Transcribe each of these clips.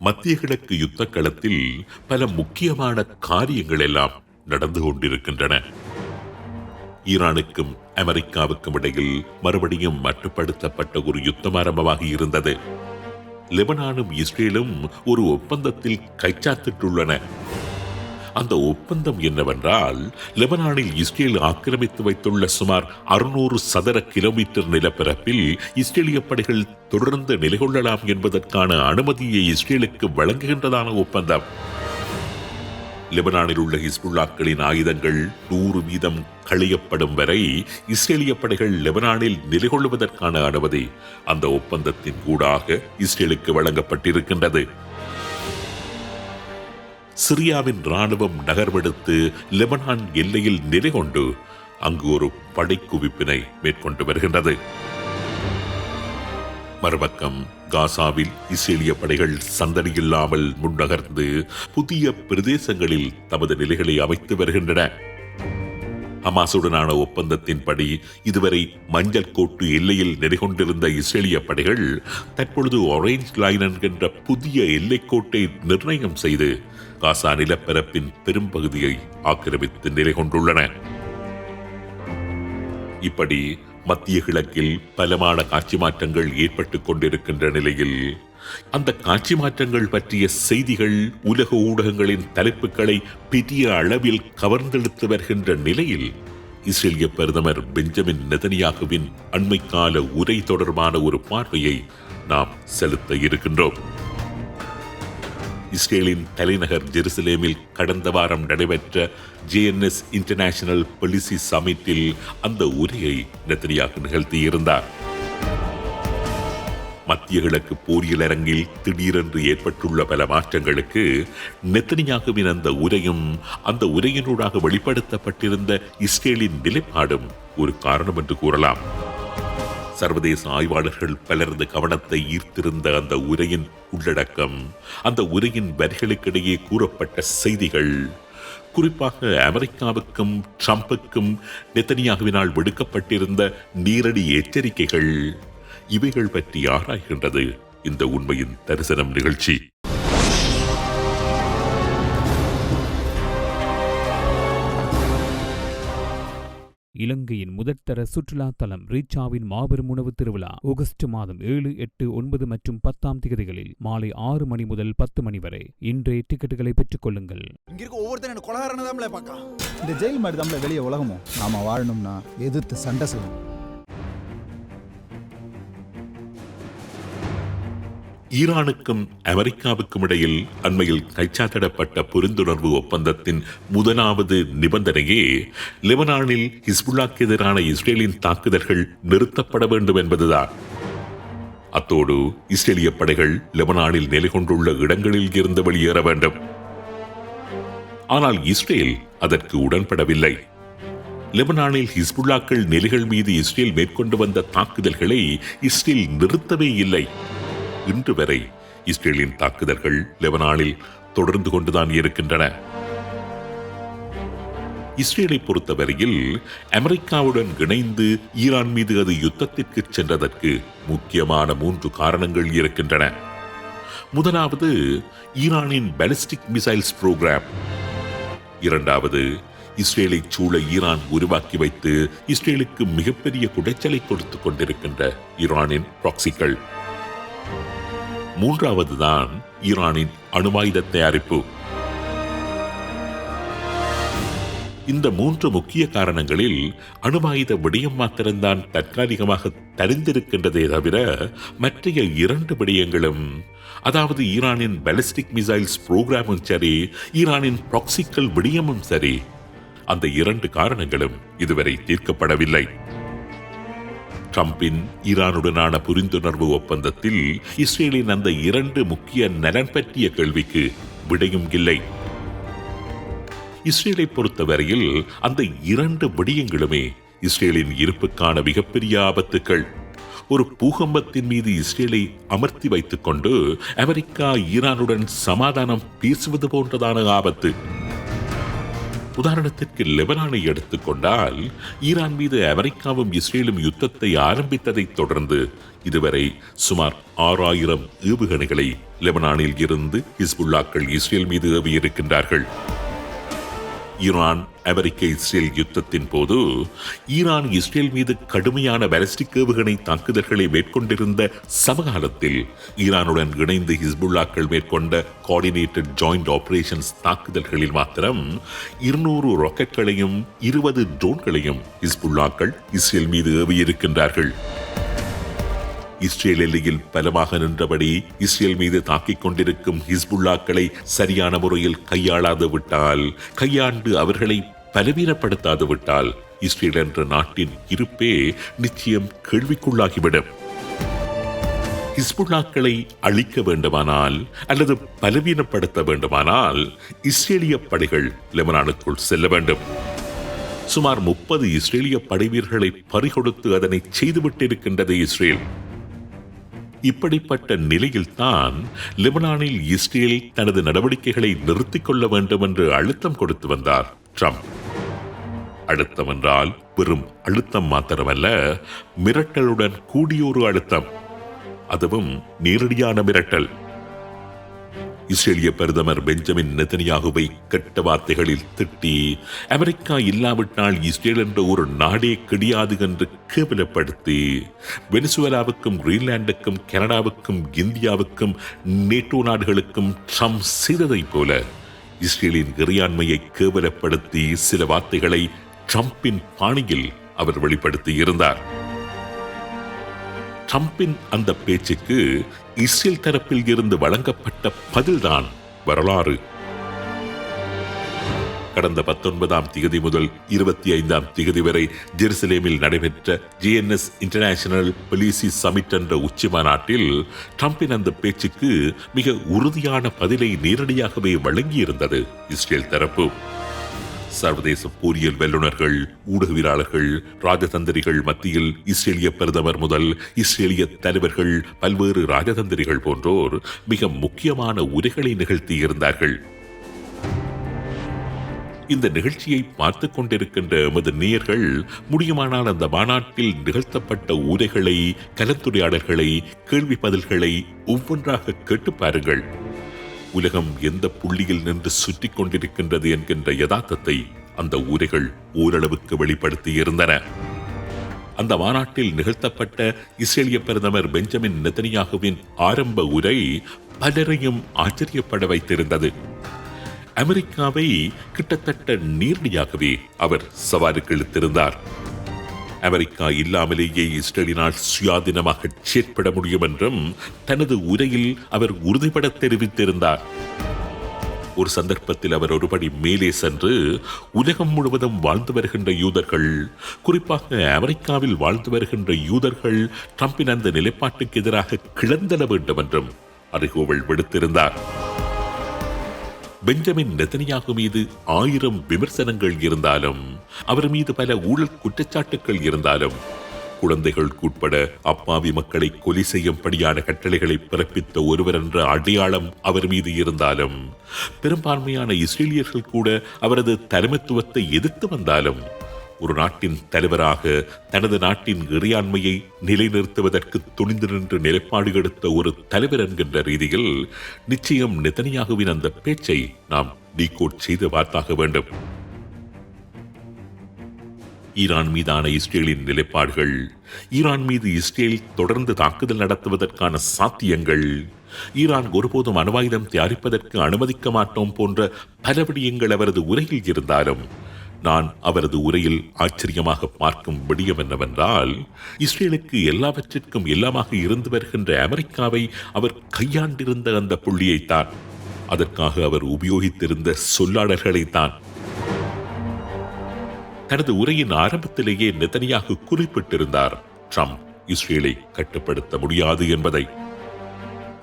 மத்திய கிழக்கு யுத்த களத்தில் பல முக்கியமான காரியங்கள் எல்லாம் நடந்து கொண்டிருக்கின்றன. ஈரானுக்கும் அமெரிக்காவுக்கும் இடையில் மறுபடியும் மட்டுப்படுத்தப்பட்ட ஒரு யுத்தம் ஆரம்பமாகி இருந்தது. லெபனானும் இஸ்ரேலும் ஒரு ஒப்பந்தத்தில் கைச்சாத்திட்டுள்ளன. அந்த ஒப்பந்தம் என்னவென்றால், லெபனானில் இஸ்ரேல் ஆக்கிரமித்து வைத்துள்ள சுமார் 600 சதுர கிலோமீட்டர் நிலப்பரப்பில் இஸ்ரேலிய படைகள் தொடர்ந்து நிலைகொள்ளலாம் என்பதற்கான அனுமதியை இஸ்ரேலுக்கு வழங்குகின்றதான ஒப்பந்தம். லெபனானில் உள்ள ஹிஸ்புல்லாக்களின் ஆயுதங்கள் 100% களையப்படும் வரை இஸ்ரேலிய படைகள் லெபனானில் நிலைகொள்வதற்கான அனுமதி அந்த ஒப்பந்தத்தின் ஊடாக இஸ்ரேலுக்கு வழங்கப்பட்டிருக்கின்றது. சிரியாவின் ராணுவம் நகர்வெடுத்து லெபனான் எல்லையில் நிலை கொண்டு அங்கு ஒரு படைக்குவிப்பினை மேற்கொண்டு வருகின்றது. மறுபக்கம் காசாவில் இஸ்ரேலிய படைகள் சந்தடியில்லாமல் முன்னகர்ந்து புதிய பிரதேசங்களில் தமது நிலைகளை அமைத்து வருகின்றன. ஹமாசுடனான ஒப்பந்தத்தின்படி இதுவரை மஞ்சள் கோட்டு எல்லையில் நிலைகொண்டிருந்த இஸ்ரேலிய படைகள் தற்பொழுது ஆரஞ்ச் லைன் என்கின்ற புதிய எல்லைக்கோட்டை நிர்ணயம் செய்து காசா நிலப்பரப்பின் பெரும்பகுதியை ஆக்கிரமித்து நிலை கொண்டுள்ளன. இப்படி மத்திய கிழக்கில் பலமான காட்சி மாற்றங்கள் ஏற்பட்டுக் கொண்டிருக்கின்ற நிலையில் அந்த காட்சி மாற்றங்கள் பற்றிய செய்திகள் உலக ஊடகங்களின் தலைப்புகளை பெரிய அளவில் கவர்ந்தெடுத்து வருகின்ற நிலையில் இஸ்ரேலிய பிரதமர் பெஞ்சமின் நெதன்யாகுவின் அண்மைக்கால உரை தொடர்பான ஒரு பார்வையை நாம் செலுத்த இருக்கின்றோம். இஸ்ரேலின் தலைநகர் ஜெருசலேமில் கடந்த வாரம் நடைபெற்ற JNS இன்டர்நேஷனல் பாலிசி சமிட்டில் அந்த உரையை நெதன்யாகு நிகழ்த்தியிருந்தார். மத்திய கிழக்கு போரியல் அரங்கில் திடீரென்று ஏற்பட்டுள்ள பல மாற்றங்களுக்கு நெதன்யாகுவின் அந்த உரையும் அந்த உரையினூடாக வெளிப்படுத்தப்பட்டிருந்த இஸ்ரேலின் நிலைப்பாடும் ஒரு காரணம் என்று கூறலாம். சர்வதேச ஆய்வாளர்கள் பலரது கவனத்தை ஈர்த்திருந்த அந்த உரையின் உள்ளடக்கம், அந்த உரையின் வரிகளுக்கிடையே கூறப்பட்ட செய்திகள், குறிப்பாக அமெரிக்காவுக்கும் ட்ரம்புக்கும் நெதன்யாகுவினால் விடுக்கப்பட்டிருந்த நேரடி எச்சரிக்கைகள், இவைகள் பற்றி ஆராய்கின்றது இந்த உண்மையின் தரிசனம் நிகழ்ச்சி. இலங்கையின் முதற்தர சுற்றுலா தலம் ரீச்சாவின் மாபெரும் உணவு திருவிழா ஆகஸ்ட் மாதம் 7, 8, 9 மற்றும் 10ஆம் தேதிகளில் மாலை 6 மணி முதல் 10 மணி வரை. இன்றைய டிக்கெட்டுகளை பெற்றுக் கொள்ளுங்கள். இந்த ஜெயில் மாதிரி தான் வெளியே உலகமும் நாம வாழணும்னா எதிர்த்து சண்டை செய்யணும். ஈரானுக்கும் அமெரிக்காவுக்கும் இடையில் அண்மையில் கைச்சாத்திடப்பட்ட புரிந்துணர்வு ஒப்பந்தத்தின் முதலாவது நிபந்தனையே லெபனானில் ஹிஸ்புல்லாக்கு எதிரான இஸ்ரேலின் தாக்குதல்கள் நிறுத்தப்பட வேண்டும் என்பதுதான். அத்தோடு இஸ்ரேலிய படைகள் லெபனானில் நிலை கொண்டுள்ள இடங்களில் இருந்து வெளியேற வேண்டும். ஆனால் இஸ்ரேல் அதற்கு உடன்படவில்லை. லெபனானில் ஹிஸ்புல்லாக்கள் நிலைகள் மீது இஸ்ரேல் மேற்கொண்டு வந்த தாக்குதல்களை இஸ்ரேல் நிறுத்தவே இல்லை. இன்று வரை இஸ்ரேலின் தாக்குதல்கள் லெபனானில் தொடர்ந்து கொண்டுதான் இருக்கின்றன. இஸ்ரேலை பொறுத்தவரையில் அமெரிக்காவுடன் இணைந்து ஈரான் மீது அது யுத்தத்திற்கு சென்றதற்கு முக்கியமான 3 காரணங்கள் இருக்கின்றன. முதலாவது ஈரானின் பாலிஸ்டிக் மிசைல்ஸ் புரோகிராம். இரண்டாவது, இஸ்ரேலை சூழ ஈரான் உருவாக்கி வைத்து இஸ்ரேலுக்கு மிகப்பெரிய குடைச்சலை கொடுத்துக் கொண்டிருக்கின்ற ஈரானின் ப்ராக்சிகள். மூன்றாவதுதான் ஈரானின் அணுவாயுத தயாரிப்பு. இந்த 3 முக்கிய காரணங்களில் அணுவாயுத விடயம் மாத்திரம்தான் தற்காலிகமாக தெரிந்திருக்கின்றதே தவிர மற்ற 2 விடயங்களும், அதாவது ஈரானின் பாலிஸ்டிக் மிசைல்ஸ் புரோகிராமும் சரி, ஈரானின் ப்ராக்சிக்கல் விடயமும் சரி, அந்த 2 காரணங்களும் இதுவரை தீர்க்கப்படவில்லை. ட்ரம்பின் ஈரானுடனான புரிந்துணர்வு ஒப்பந்தத்தில் இஸ்ரேலின் அந்த 2 முக்கிய நலன் பற்றிய கேள்விக்கு விடையும் இல்லை. இஸ்ரேலை பொறுத்தவரையில் அந்த 2 விடயங்களுமே இஸ்ரேலின் இருப்புக்கான மிகப்பெரிய ஆபத்துக்கள். ஒரு பூகம்பத்தின் மீது இஸ்ரேலை அமர்த்தி வைத்துக் கொண்டு அமெரிக்கா ஈரானுடன் சமாதானம் பேசுவது போன்றதான ஆபத்து. உதாரணத்திற்கு லெபனானை எடுத்துக்கொண்டால் ஈரான் மீது அமெரிக்காவும் இஸ்ரேலும் யுத்தத்தை ஆரம்பித்ததைத் தொடர்ந்து இதுவரை சுமார் 6000 ஏவுகணைகளை லெபனானில் இருந்து ஹிஸ்புல்லாக்கள் இஸ்ரேல் மீது ஏவியிருக்கின்றார்கள். ஈரான் அமெரிக்க இஸ்ரேல் யுத்தத்தின் போது ஈரான் இஸ்ரேல் மீது கடுமையான பாலிஸ்டிக் ஏவுகணை தாக்குதல்களை மேற்கொண்டிருந்த சமகாலத்தில் ஈரானுடன் இணைந்து ஹிஸ்புல்லாக்கள் மேற்கொண்ட கோஆர்டினேட்டட் ஜாயிண்ட் ஆபரேஷன்ஸ் தாக்குதல்களில் மாத்திரம் 200 ராக்கெட்களையும் 20 ட்ரோன்களையும் ஹிஸ்புல்லாக்கள் இஸ்ரேல் மீது ஏவியிருக்கின்றார்கள். இஸ்ரேல் எல்லையில் பலமாக நின்றபடி இஸ்ரேல் மீது தாக்கிக் கொண்டிருக்கும் ஹிஸ்புல்லாக்களை சரியான முறையில் கையாளாது விட்டால், கையாண்டு அவர்களை பலவீனப்படுத்தாது விட்டால் இஸ்ரேல் என்ற நாட்டின் இருப்பே நிச்சயம் கேள்விக்குள்ளாகிவிடும். ஹிஸ்புல்லாக்களை அழிக்க வேண்டுமானால் அல்லது பலவீனப்படுத்த வேண்டுமானால் இஸ்ரேலிய படைகள் லெபனானுக்குள் செல்ல வேண்டும். சுமார் 30 இஸ்ரேலிய படைவீரர்களை பறிகொடுத்து அதனை செய்துவிட்டிருக்கின்றது இஸ்ரேல். இப்படிப்பட்ட நிலையில்தான் லெபனானில் இஸ்ரேல் தனது நடவடிக்கைகளை நிறுத்திக் கொள்ள வேண்டும் என்று அழுத்தம் கொடுத்து வந்தார் ட்ரம்ப். அழுத்தம் என்றால் வெறும் அழுத்தம் மாத்திரமல்ல, மிரட்டலுடன் கூடியொரு அழுத்தம், அதுவும் நேரடியான மிரட்டல். இஸ்ரேலிய பிரதமர் பெஞ்சமின் நெதன்யாகுவை கெட்ட வார்த்தைகளில் திட்டி, அமெரிக்கா இல்லாவிட்டால் இஸ்ரேல் என்ற ஒரு நாடே கிடையாது என்று கேவலப்படுத்தி, வெனிசுவேலாவுக்கும் கிரீன்லாந்துக்கும் கனடாவுக்கும் இந்தியாவுக்கும் நேட்டோ நாடுகளுக்கும் ட்ரம்ப் செய்ததைப் போல இஸ்ரேலின் இறையாண்மையை கேவலப்படுத்தி சில வார்த்தைகளை ட்ரம்பின் பாணியில் அவர் வெளிப்படுத்தி இருந்தார். ட்ரம்பின் அந்த பேச்சுக்கு இஸ்ரேல் தரப்பில் இருந்து வழங்கப்பட்ட பதில்தான் வரலாறு. கடந்த 19ஆம் தேதி முதல் 25ஆம் தேதி வரை ஜெருசலேமில் நடைபெற்ற ஜிஎன்எஸ் இன்டர்நேஷனல் பாலிசி சமிட் என்ற உச்சி மாநாட்டில் ட்ரம்பின் அந்த பேச்சுக்கு மிக உறுதியான பதிலை நேரடியாகவே வழங்கியிருந்தது இஸ்ரேல் தரப்பு. சர்வதேச போரியல் வல்லுநர்கள், ஊடகவியலாளர்கள், ராஜதந்திரிகள் மத்தியில் இஸ்ரேலிய பிரதமர் முதல் இஸ்ரேலிய தலைவர்கள், பல்வேறு ராஜதந்திரிகள் போன்றோர் மிக முக்கியமான உரைகளை நிகழ்த்தியிருந்தார்கள். இந்த நிகழ்ச்சியை பார்த்துக் கொண்டிருக்கின்ற எமது நேயர்கள் முடியுமானால் அந்த மாநாட்டில் நிகழ்த்தப்பட்ட உரைகளை, கலந்துரையாடல்களை, கேள்வி பதில்களை ஒவ்வொன்றாக கேட்டு பாருங்கள். உலகம் எந்த புள்ளியில் நின்று சுற்றி கொண்டிருக்கின்றது என்கின்ற யதார்த்தத்தை அந்த உரைகள் ஓரளவுக்கு வெளிப்படுத்தியிருந்தன. அந்த மாநாட்டில் நிகழ்த்தப்பட்ட இஸ்ரேலிய பிரதமர் பெஞ்சமின் நெதன்யாகுவின் ஆரம்ப உரை பலரையும் ஆச்சரியப்பட வைத்திருந்தது. அமெரிக்காவை கிட்டத்தட்ட நேரடியாகவே அவர் சவாலுக்கு இழுத்திருந்தார். அமெரிக்கா இல்லாமலேயே இஸ்ரேலினால் சுயாதீனமாக செயற்பட முடியும் என்றும் தனது உரையில் அவர் உறுதிபட தெரிவித்திருந்தார். ஒரு சந்தர்ப்பத்தில் அவர் ஒருபடி மேலே சென்று உலகம் முழுவதும் வாழ்ந்து வருகின்ற யூதர்கள், குறிப்பாக அமெரிக்காவில் வாழ்ந்து வருகின்ற யூதர்கள் ட்ரம்பின் அந்த நிலைப்பாட்டுக்கு எதிராக கிளந்தெழ வேண்டும் என்றும் அறைகூவல் விடுத்திருந்தார். பெஞ்சமின் நெதன்யாகு மீது 1000 விமர்சனங்கள் இருந்தாலும், அவர் மீது பல ஊழல் குற்றச்சாட்டுகள் இருந்தாலும், குழந்தைகள் உட்பட அப்பாவி மக்களை கொலை செய்யும்படியான கட்டளைகளை பிறப்பித்த ஒருவர் என்ற அடையாளம் அவர் மீது இருந்தாலும், பெரும்பான்மையான இஸ்ரேலியர்கள் கூட அவரது தலைமைத்துவத்தை எதிர்த்து வந்தாலும், ஒரு நாட்டின் தலைவராக தனது நாட்டின் இறையாண்மையை நிலைநிறுத்துவதற்கு துணிந்து நின்று நிலைப்பாடு எடுத்த ஒரு தலைவர் என்கின்ற ரீதியில் நிச்சயம் நெதன்யாகுவின் அந்த பேச்சை நாம் டீகோட் செய்து பார்த்தாக வேண்டும். ஈரான் மீதான இஸ்ரேலின் நிலைப்பாடுகள், ஈரான் மீது இஸ்ரேல் தொடர்ந்து தாக்குதல் நடத்துவதற்கான சாத்தியங்கள், ஈரான் ஒருபோதும் அணுவாயுதம் தயாரிப்பதற்கு அனுமதிக்க மாட்டோம் போன்ற பல விடயங்கள் அவரது உரையில் இருந்தாலும், நான் அவரது உரையில் ஆச்சரியமாக பார்க்கும் விடயம் என்னவென்றால், இஸ்ரேலுக்கு எல்லாவற்றிற்கும் எல்லாமாக இருந்து வருகின்ற அமெரிக்காவை அவர் கையாண்டிருந்த அந்த புள்ளியைத்தான், அதற்காக அவர் உபயோகித்திருந்த சொல்லாடல்களைத்தான். தனது உரையின் ஆரம்பத்திலேயே நெதன்யாகு குறிப்பிட்டிருந்தார் ட்ரம்ப் இஸ்ரேலை கட்டுப்படுத்த முடியாது என்பதை.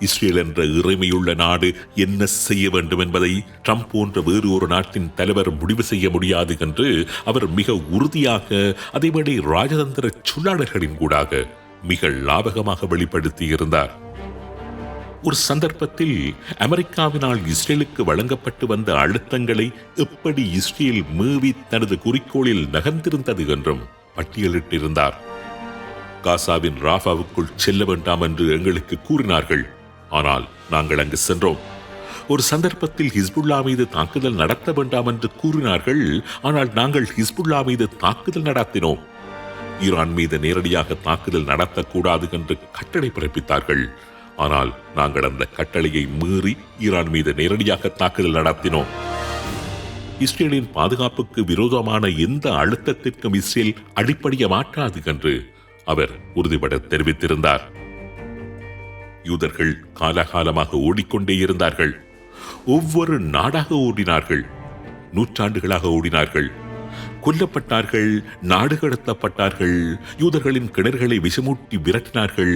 இஸ்ரேல் என்ற இறைமையுள்ள நாடு என்ன செய்ய வேண்டும் என்பதை ட்ரம்ப் போன்ற வேறு ஒரு நாட்டின் தலைவர் முடிவு செய்ய முடியாது என்று அவர் மிக உறுதியாக, அதேபடி ராஜதந்திர சொல்லாடல்களின் கூடாக மிக லாபகமாக வெளிப்படுத்தி இருந்தார். ஒரு சந்தர்ப்பத்தில் அமெரிக்காவினால் இஸ்ரேலுக்கு வழங்கப்பட்டு வந்த அழுத்தங்களை எப்படி இஸ்ரேல் மீறி தனது குறிக்கோளில் நகர்ந்திருந்தது என்றும் பட்டியலிட்டிருந்தார். காசாவின் ராஃபாவுக்குள் செல்ல வேண்டாம் என்று எங்களுக்கு கூறினார்கள். ஆனால் நாங்கள் அங்கு சென்றோம். ஒரு சந்தர்ப்பத்தில் ஹிஸ்புல்லா மீது தாக்குதல் நடத்த வேண்டாம் என்று கூறினார்கள். ஆனால் நாங்கள் ஹிஸ்புல்லா மீது தாக்குதல் நடத்தினோம். ஈரான் மீது நேரடியாக தாக்குதல் நடத்தக்கூடாது என்று கட்டளை பிறப்பித்தார்கள். ஆனால் நாங்கள் அந்த கட்டளையை மீறி ஈரான் மீது நேரடியாக தாக்குதல் நடத்தினோம். இஸ்ரேலின் பாதுகாப்புக்கு விரோதமான எந்த அழுத்தத்திற்கும் இஸ்ரேல் அடிப்படைய மாட்டாது என்று அவர் உறுதிபட தெரிவித்திருந்தார். யூதர்கள் காலகாலமாக ஓடிக்கொண்டே இருந்தார்கள். ஒவ்வொரு நாடாக ஓடினார்கள். நூற்றாண்டுகளாக ஓடினார்கள். கொல்லப்பட்டார்கள், நாடு கடத்தப்பட்டார்கள், யூதர்களின் கிணறுகளை விஷமூட்டி விரட்டினார்கள்,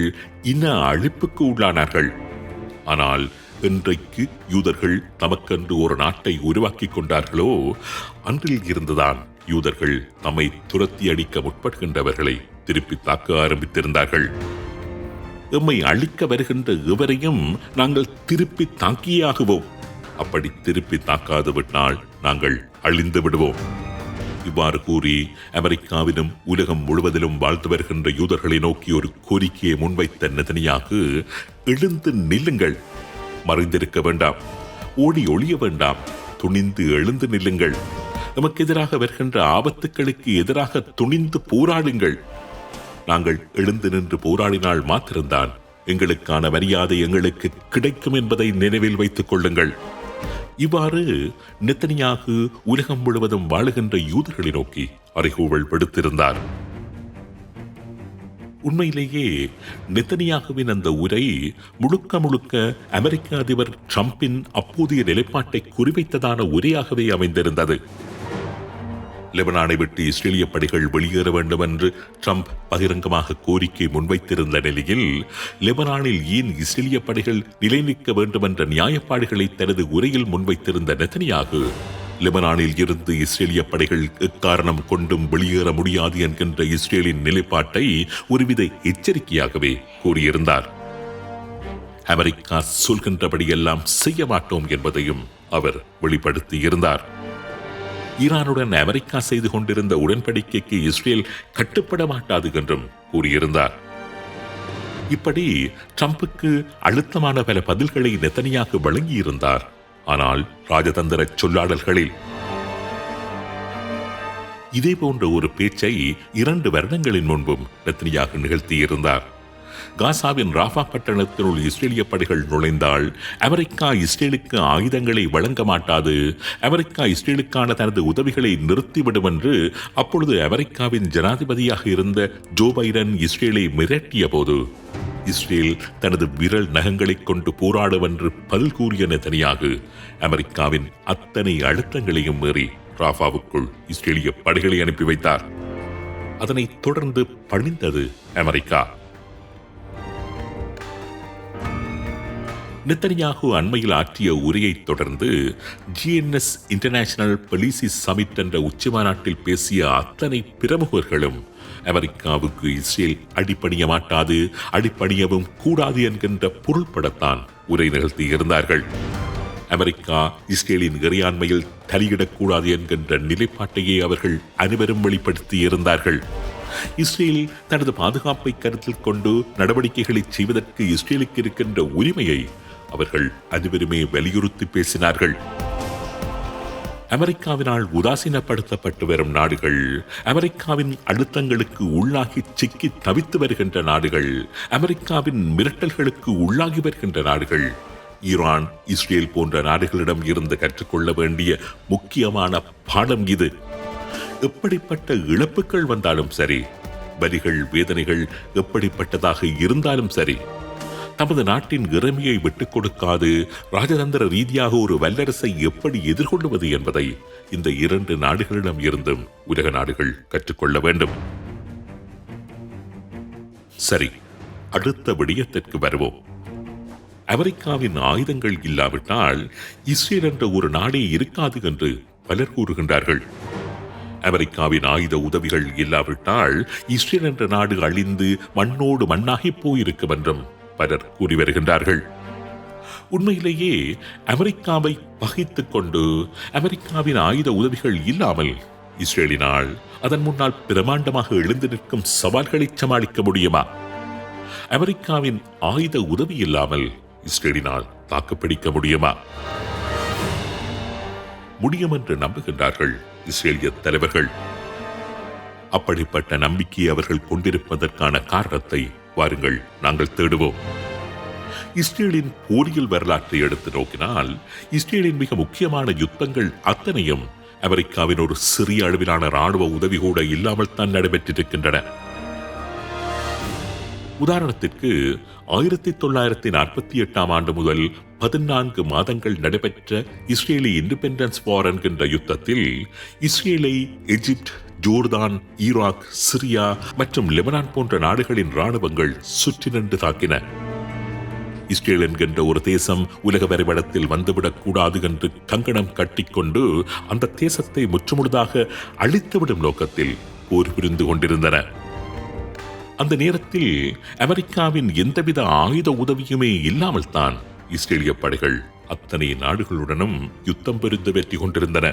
இன அழிப்புக்கு உள்ளானார்கள். ஆனால் இன்றைக்கு யூதர்கள் தமக்கென்று ஒரு நாட்டை உருவாக்கி கொண்டார்களோ அன்றில் இருந்துதான் யூதர்கள் தம்மை துரத்தி அடிக்க முற்படுகின்றவர்களை திருப்பி தாக்க ஆரம்பித்திருந்தார்கள். எம்மை அழிக்க வருகின்ற எவரையும் நாங்கள் திருப்பி தாக்கியே ஆகுவோம். அப்படி திருப்பி தாக்காது விட்டால் நாங்கள் அழிந்து விடுவோம். இவ்வாறு கூறி அமெரிக்காவிலும் உலகம் முழுவதிலும் வாழ்ந்து வருகின்ற யூதர்களை நோக்கி ஒரு கோரிக்கையை முன்வைத்த நெதன்யாகு, எழுந்து நில்லுங்கள், மறைந்திருக்க வேண்டாம், ஓடி ஒளிய வேண்டாம், துணிந்து எழுந்து நில்லுங்கள், நமக்கு எதிராக வருகின்ற ஆபத்துக்களுக்கு எதிராக துணிந்து போராடுங்கள். நாங்கள் எழுந்து நின்று போராடினால் மாத்திரம்தான் எங்களுக்கான மரியாதை எங்களுக்கு கிடைக்கும் என்பதை நினைவில் வைத்துக் கொள்ளுங்கள். இவ்வாறு நெதன்யாகு உலகம் முழுவதும் வாழுகின்ற யூதர்களை நோக்கி அறைகூவல் விடுத்திருந்தார். உண்மையிலேயே நெதன்யாகுவின் அந்த உரை முழுக்க முழுக்க அமெரிக்க அதிபர் ட்ரம்பின் அப்போதைய நிலைப்பாட்டை குறிவைத்ததான உரையாகவே அமைந்திருந்தது. லெபனானை விட்டு இஸ்ரேலிய படைகள் வெளியேற வேண்டும் என்று ட்ரம்ப் பகிரங்கமாக கோரிக்கை முன்வைத்திருந்த நிலையில் லெபனானில் ஏன் இஸ்ரேலிய படைகள் நிலைநிற்க வேண்டும் என்ற நியாயப்பாடுகளை தனது உரையில் முன்வைத்திருந்த நெதன்யாகு, லெபனானில் இருந்து இஸ்ரேலிய படைகள் எக்காரணம் கொண்டும் வெளியேற முடியாது என்கின்ற இஸ்ரேலின் நிலைப்பாட்டை ஒருவித எச்சரிக்கையாகவே கூறியிருந்தார். அமெரிக்கா சொல்கின்றபடியெல்லாம் செய்ய மாட்டோம் என்பதையும் அவர் வெளிப்படுத்தியிருந்தார். ஈரானுடன் அமெரிக்கா செய்து கொண்டிருந்த உடன்படிக்கைக்கு இஸ்ரேல் கட்டுப்பட மாட்டாது என்றும் கூறியிருந்தார். இப்படி ட்ரம்புக்கு அழுத்தமான பல பதில்களை நெதன்யாகு வழங்கியிருந்தார். ஆனால் ராஜதந்திர சொல்லாடல்களில் இதே போன்ற ஒரு பேச்சை 2 வருடங்களின் முன்பும் நெதன்யாகு நிகழ்த்தியிருந்தார். காசாவின் ராஃபா பட்டணத்தினுள் இஸ்ரேலிய படைகள் நுழைந்தால் அமெரிக்கா இஸ்ரேலுக்கு ஆயுதங்களை வழங்க மாட்டாது, அமெரிக்கா இஸ்ரேலுக்கான தனது உதவிகளை நிறுத்திவிடும் என்று அப்பொழுது அமெரிக்காவின் ஜனாதிபதியாக இருந்த ஜோ பைடன் இஸ்ரேலை மிரட்டிய போது இஸ்ரேல் தனது விரல் நகங்களை கொண்டு போராடும் என்று பதில் கூறிய நெதன்யாகு அமெரிக்காவின் அத்தனை அழுத்தங்களையும் மீறி ராஃபாவுக்குள் இஸ்ரேலிய படைகளை அனுப்பி வைத்தார். அதனைத் தொடர்ந்து பணிந்தது அமெரிக்கா. நெதன்யாகு அண்மையில் ஆற்றிய உரையைத் தொடர்ந்து GNS இன்டர்நேஷனல் பாலிசி சமிட் என்ற உச்சி மாநாட்டில் பேசிய அத்தனை பிரமுகர்களும் அமெரிக்காவுக்கு இஸ்ரேல் அடிபணிய மாட்டாது, அடிபணியவும் கூடாது என்கின்ற பொருள்படத்தான் உரை நிகழ்த்தியிருந்தார்கள். அமெரிக்கா இஸ்ரேலின் இறையாண்மையில் தலையிடக்கூடாது என்கின்ற நிலைப்பாட்டையே அவர்கள் அனைவரும் வெளிப்படுத்தியிருந்தார்கள். இஸ்ரேல் தனது பாதுகாப்பை கருத்தில் கொண்டு நடவடிக்கைகளை செய்வதற்கு இஸ்ரேலுக்கு இருக்கின்ற உரிமையை அவர்கள் அனைவருமே வலியுறுத்தி பேசினார்கள். அமெரிக்காவினால் உதாசீனப்படுத்தப்பட்டு வரும் நாடுகள், அமெரிக்காவின் அழுத்தங்களுக்கு உள்ளாகி சிக்கி தவித்து வருகின்ற நாடுகள், அமெரிக்காவின் மிரட்டல்களுக்கு உள்ளாகி வருகின்ற நாடுகள், ஈரான், இஸ்ரேல் போன்ற நாடுகளிடம் இருந்து கற்றுக்கொள்ள வேண்டிய முக்கியமான பாடம் இது. எப்படிப்பட்ட இழப்புகள் வந்தாலும் சரி, வலிகள், வேதனைகள் எப்படிப்பட்டதாக இருந்தாலும் சரி, தமது நாட்டின் இறைமையை விட்டுக் கொடுக்காது ராஜதந்திர ரீதியாக ஒரு வல்லரசை எப்படி எதிர்கொள்வது என்பதை இந்த 2 நாடுகளிடம் இருந்தும் உலக நாடுகள் கற்றுக்கொள்ள வேண்டும். சரி, அடுத்த விடயத்திற்கு வருவோம். அமெரிக்காவின் ஆயுதங்கள் இல்லாவிட்டால் இஸ்ரேல் என்ற ஒரு நாடே இருக்காது என்று பலர் கூறுகின்றார்கள். அமெரிக்காவின் ஆயுத உதவிகள் இல்லாவிட்டால் இஸ்ரேல் என்ற நாடு அழிந்து மண்ணோடு மண்ணாகி போயிருக்கும் என்றும் பலர் கூறி வருகின்றார்கள். உண்மையிலேயே அமெரிக்காவை பகைத்துக் கொண்டு அமெரிக்காவின் ஆயுத உதவிகள் இல்லாமல் இஸ்ரேலினால் அதன் முன்னால் பிரமாண்டமாக எழுந்து நிற்கும் சவால்களை சமாளிக்க முடியுமா? அமெரிக்காவின் ஆயுத உதவி இல்லாமல் இஸ்ரேலினால் தாக்குப்பிடிக்க முடியுமா? முடியும் என்று நம்புகின்றார்கள் இஸ்ரேலிய தலைவர்கள். அப்படிப்பட்ட நம்பிக்கையை அவர்கள் கொண்டிருப்பதற்கான காரணத்தை வாருங்கள் நாங்கள் தேடுவோம். இஸ்ரேலின் போரியல் வரலாற்றை எடுத்து நோக்கினால் இஸ்ரேலின் மிக முக்கியமான யுத்தங்கள் அத்தனையும் அமெரிக்காவின் ஒரு சிறிய அளவிலான ராணுவ உதவி கூட இல்லாமல் தான் நடைபெற்றிருக்கின்றன. உதாரணத்திற்கு 1948 ஆண்டு முதல் 14 மாதங்கள் நடைபெற்ற இஸ்ரேலி இண்டிபெண்டன்ஸ் வார் என்கின்ற யுத்தத்தில் இஸ்ரேலை எகிப்து, ஜோர்தான், ஈராக், சிரியா மற்றும் லெபனான் போன்ற நாடுகளின் ராணுவங்கள் சுற்றி நின்று தாக்கின. இஸ்ரேல் என்கின்ற ஒரு தேசம் உலக வரைபடத்தில் வந்துவிடக் கூடாது என்று கங்கணம் கட்டிக்கொண்டு அந்த தேசத்தை முற்றுமுழுதாக அழித்துவிடும் நோக்கத்தில் போர் புரிந்து கொண்டிருந்தன. அந்த நேரத்தில் அமெரிக்காவின் எந்தவித ஆயுத உதவியுமே இல்லாமல் தான் இஸ்ரேலிய படைகள் அத்தனை நாடுகளுடனும் யுத்தம் புரிந்து வெற்றி கொண்டிருந்தன.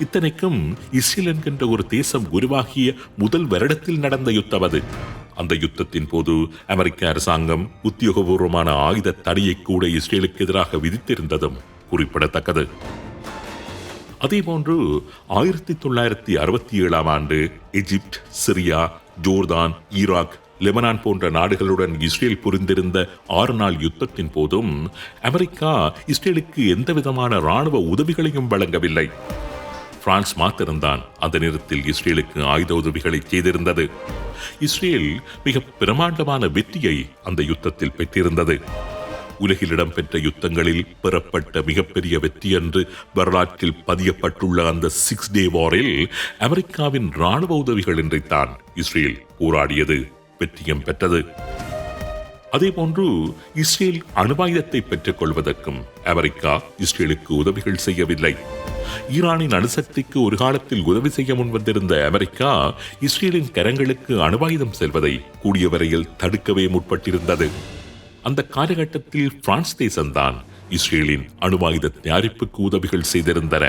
இத்தனைக்கும் இஸ்ரேல் என்கின்ற ஒரு தேசம் உருவாகிய முதல் வருடத்தில் நடந்த யுத்தம் அது. அந்த யுத்தத்தின் போது அமெரிக்க அரசாங்கம் உத்தியோகபூர்வமான ஆயுத தடையை கூட இஸ்ரேலுக்கு எதிராக விதித்திருந்ததும் குறிப்பிடத்தக்கது. அதேபோன்று 1967 ஆண்டு எகிப்து, சிரியா, ஜோர்தான், ஈராக், லெபனான் போன்ற நாடுகளுடன் இஸ்ரேல் புரிந்திருந்த 6 நாள் யுத்தத்தின் போதும் அமெரிக்கா இஸ்ரேலுக்கு எந்தவிதமான ராணுவ உதவிகளையும் வழங்கவில்லை. பிரான்ஸ் மாத்திரம்தான் அந்த நேரத்தில் இஸ்ரேலுக்கு ஆயுத உதவிகளை செய்திருந்தது. இஸ்ரேல் மிக பிரமாண்டமான வெற்றியை அந்த யுத்தத்தில் பெற்றிருந்தது. உலகில் இடம்பெற்ற யுத்தங்களில் பெறப்பட்ட மிகப்பெரிய வெற்றி என்று வரலாற்றில் பதியப்பட்டுள்ள அந்த 6 டே வாரில் அமெரிக்காவின் ராணுவ உதவிகள் இன்றித்தான் இஸ்ரேல் போராடியது, வெற்றியும் பெற்றது. அதேபோன்று இஸ்ரேல் அணுவாயுதத்தை பெற்றுக் கொள்வதற்கும் அமெரிக்கா இஸ்ரேலுக்கு உதவிகள் செய்யவில்லை. ஈரானின் அணுசக்திக்கு ஒரு காலத்தில் உதவி செய்ய முன்வந்திருந்த அமெரிக்கா இஸ்ரேலின் கரங்களுக்கு அணுவாயுதம் செல்வதை கூடிய வரையில் தடுக்கவே முற்பட்டிருந்தது. அந்த காலகட்டத்தில் பிரான்ஸ் தேசம்தான் இஸ்ரேலின் அணுவாயுத தயாரிப்புக்கு உதவிகள் செய்திருந்தன.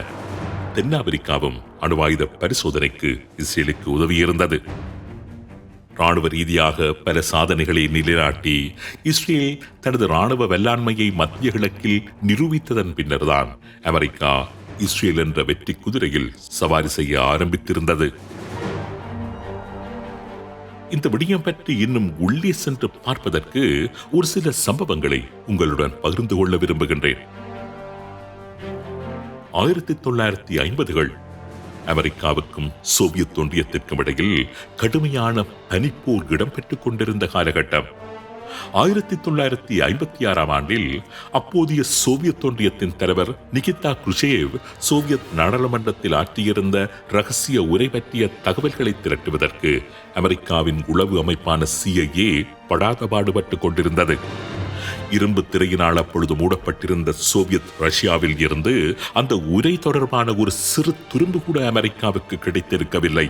தென்னாப்பிரிக்காவும் அணுவாயுத பரிசோதனைக்கு இஸ்ரேலுக்கு உதவியிருந்தது. ராணுவ ரீதியாக பல சாதனைகளை நிலைநாட்டி இஸ்ரேல் தனது ராணுவ வெள்ளாண்மையை மத்திய கிழக்கில் நிரூபித்ததன் பின்னர்தான் அமெரிக்கா இஸ்ரேல் என்ற வெற்றி குதிரையில் சவாரி செய்ய ஆரம்பித்திருந்தது. இந்த விடயம் பற்றி இன்னும் உள்ளே சென்று பார்ப்பதற்கு ஒரு சில சம்பவங்களை உங்களுடன் பகிர்ந்து கொள்ள விரும்புகின்றேன். 1950கள் அமெரிக்காவுக்கும் சோவியத் ஒன்றியத்திற்கும் இடையில் கடுமையான பனிப்போர் இடம்பெற்றுக் கொண்டிருந்த காலகட்டம். 1956 ஆண்டில் அப்போதைய சோவியத் ஒன்றியத்தின் தலைவர் நிகிதா குருஷேவ் சோவியத் நாடாளுமன்றத்தில் ஆற்றியிருந்த ரகசிய உரை பற்றிய தகவல்களை திரட்டுவதற்கு அமெரிக்காவின் உளவு அமைப்பான CIA படாத பாடுபட்டுக் கொண்டிருந்தது. இரும்பு திரையினால் அப்பொழுது மூடப்பட்டிருந்த சோவியத் ரஷ்யாவில் இருந்து அந்த உரை தொடர்பான ஒரு சிறு துரும்பு கூட அமெரிக்காவுக்கு கிடைத்திருக்கவில்லை.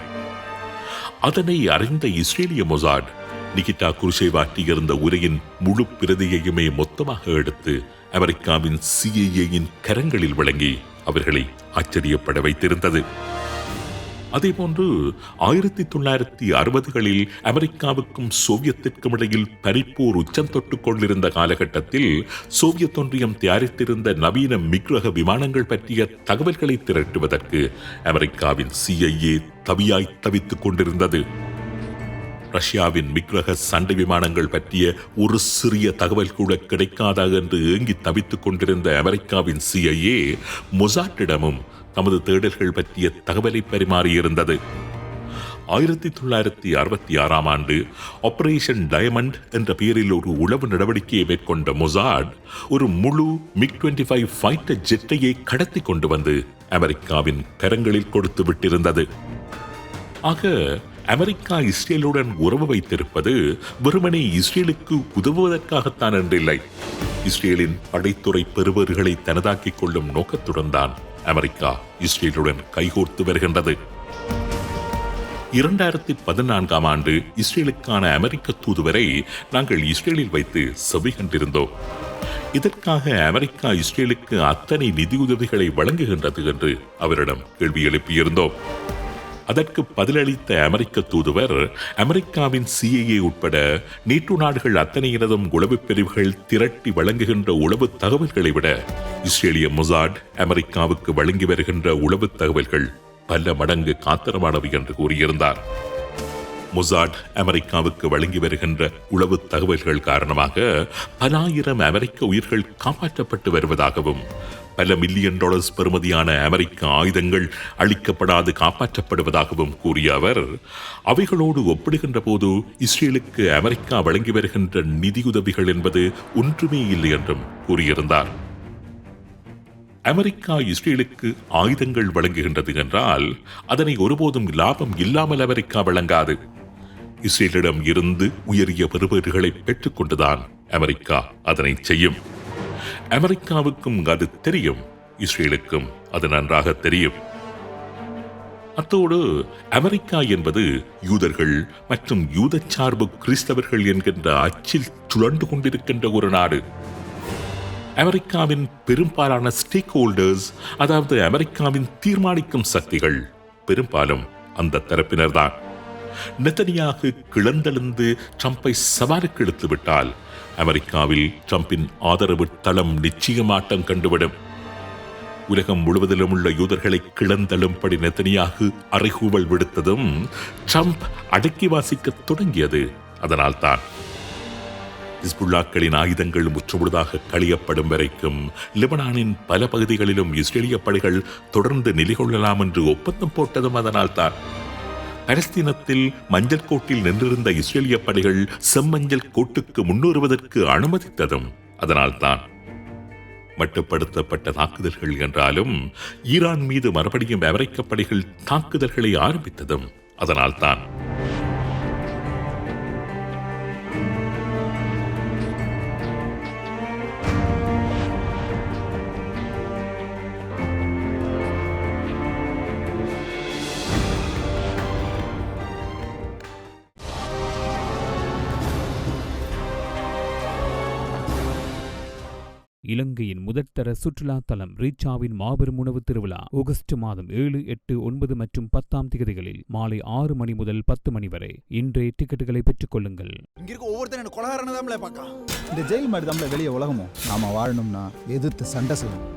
அதனை அறிந்த இஸ்ரேலிய மொசாட் நிகிதா குருஷேவ் ஆற்றியிருந்த உரையின் முழு பிரதியையுமே மொத்தமாக எடுத்து அமெரிக்காவின் CIA கரங்களில் வழங்கி அவர்களை ஆச்சரியப்பட வைத்திருந்தது. அதேபோன்று 1960களில் அமெரிக்காவுக்கும் சோவியத்திற்கும் இடையில் பனிப்போர் உச்சம் தொட்டுக் கொண்டிருந்த காலகட்டத்தில் சோவியத் ஒன்றியம் தயாரித்திருந்த நவீன மிக்ரக விமானங்கள் பற்றிய தகவல்களை திரட்டுவதற்கு அமெரிக்காவின் CIA தவியாய் தவித்துக் கொண்டிருந்தது. ரஷ்யாவின் மிக்ரக சண்டை விமானங்கள் பற்றிய ஒரு சிறிய தகவல் கூட கிடைக்காதா என்று ஏங்கி தவித்துக் கொண்டிருந்த அமெரிக்காவின் CIA மொசாட்டிடமும் தமது தேடல்கள் பற்றிய தகவலை பரிமாறியிருந்தது. 1966 ஆண்டு ஆபரேஷன் டயமண்ட் என்ற பெயரில் ஒரு உளவு நடவடிக்கையை மேற்கொண்ட மொசாட் ஒரு முழு MiG-25 ஃபைட்டர் ஜெட்டையை கடத்தி கொண்டு வந்து அமெரிக்காவின் கரங்களில் கொடுத்து விட்டிருந்தது. ஆக அமெரிக்கா இஸ்ரேலுடன் உறவு வைத்திருப்பது வெறுமனே இஸ்ரேலுக்கு உதவுவதற்காகத்தான் என்றில்லை. இஸ்ரேலின் படைத்துறை பெறுவர்களை தனதாக்கிக் கொள்ளும் நோக்கத்துடன் தான் அமெரிக்கா இஸ்ரேலுடன் கைகோர்த்து வருகின்றது. 2014 ஆண்டு இஸ்ரேலுக்கான அமெரிக்க தூதுவரை நாங்கள் இஸ்ரேலில் வைத்து செவி கண்டிருந்தோம். இதற்காக அமெரிக்கா இஸ்ரேலுக்கு அத்தனை நிதியுதவிகளை வழங்குகின்றது என்று அவரிடம் கேள்வி எழுப்பியிருந்தோம். அதற்கு பதிலளித்த அமெரிக்க தூதுவர், அமெரிக்காவின் CIA உட்பட நேட்டோ நாடுகள் அத்தனையினதும் உளவுப் பிரிவுகள் திரட்டி வழங்குகின்ற உளவு தகவல்களை விட இஸ்ரேலிய மொசாட் அமெரிக்காவுக்கு வழங்கி வருகின்ற உளவு தகவல்கள் பல மடங்கு காத்திரமானவை என்று கூறியிருந்தார். மொசாட் அமெரிக்காவுக்கு வழங்கி வருகின்ற உளவு தகவல்கள் காரணமாக பல ஆயிரம் அமெரிக்க உயிர்கள் காப்பாற்றப்பட்டு வருவதாகவும், பல $1 மில்லியன் பெறுமதியான அமெரிக்க ஆயுதங்கள் அளிக்கப்படாது காப்பாற்றப்படுவதாகவும் கூறிய அவர், அவைகளோடு ஒப்பிடுகின்ற போது இஸ்ரேலுக்கு அமெரிக்கா வழங்கி வருகின்ற நிதியுதவிகள் என்பது ஒன்றுமே இல்லை என்றும் கூறியிருந்தார். அமெரிக்கா இஸ்ரேலுக்கு ஆயுதங்கள் வழங்குகின்றது என்றால் அதனை ஒருபோதும் லாபம் இல்லாமல் அமெரிக்கா வழங்காது. இஸ்ரேலிடம் இருந்து உயரிய பெறுபேறுகளை பெற்றுக் கொண்டுதான் அமெரிக்கா அதனை செய்யும். அமெரிக்காவுக்கும் அது தெரியும், இஸ்ரேலுக்கும் அது நன்றாக தெரியும். அத்தோடு அமெரிக்கா என்பது யூதர்கள் மற்றும் யூத சார்பு கிறிஸ்தவர்கள் என்கின்ற அச்சில் சுழண்டு கொண்டிருக்கின்ற ஒரு நாடு. அமெரிக்காவின் பெரும்பாலான ஸ்டேக் ஹோல்டர்ஸ், அதாவது அமெரிக்காவின் தீர்மானிக்கும் சக்திகள் பெரும்பாலும் அந்த தரப்பினர்தான். நெத்தனியாகு கிளந்தெழுந்து ட்ரம்பை சவாலுக்கு இழுத்து விட்டால் அமெரிக்காவில் ட்ரம்பின் ஆதரவு தளம் நிச்சயமாட்டம் கண்டுவிடும். உலகம் முழுவதிலும் உள்ள யூதர்களை கிளந்தெழும்படி நெத்தனியாகு அறைகூவல் விடுத்ததும் ட்ரம்ப் அடக்கி வாசிக்க தொடங்கியது அதனால்தான். ஹிஸ்புல்லாக்களின் ஆயுதங்கள் முற்றுமுழுதாக களையப்படும் வரைக்கும் லெபனானின் பல பகுதிகளிலும் இஸ்ரேலிய படைகள் தொடர்ந்து நிலைகொள்ளலாம் என்று ஒப்பந்தம் போட்டதும் அதனால்தான். பலஸ்தீனத்தில் மஞ்சள் கோட்டில் நின்றிருந்த இஸ்ரேலிய படைகள் செம்மஞ்சள் கோட்டுக்கு முன்னேறுவதற்கு அனுமதித்ததும் அதனால்தான். மட்டுப்படுத்தப்பட்ட தாக்குதல்கள் என்றாலும் ஈரான் மீது மறுபடியும் அமெரிக்க படைகள் தாக்குதல்களை ஆரம்பித்ததும் அதனால்தான். இலங்கையின் முதற்தர சுற்றுலா தலம் ரீச்சாவின் மாபெரும் உணவு திருவிழா ஆகஸ்ட் மாதம் 7, 8, 9 மற்றும் 10ஆம் திகதிகளில் மாலை 6 மணி முதல் 10 மணி வரை. இன்றைய டிக்கெட்டுகளை பெற்றுக் கொள்ளுங்கள். இந்த ஜெயில் மாதிரி தான் வெளியே உலகமும். நாம வாழணும்னா எதிர்த்து சண்டை செய்யணும்.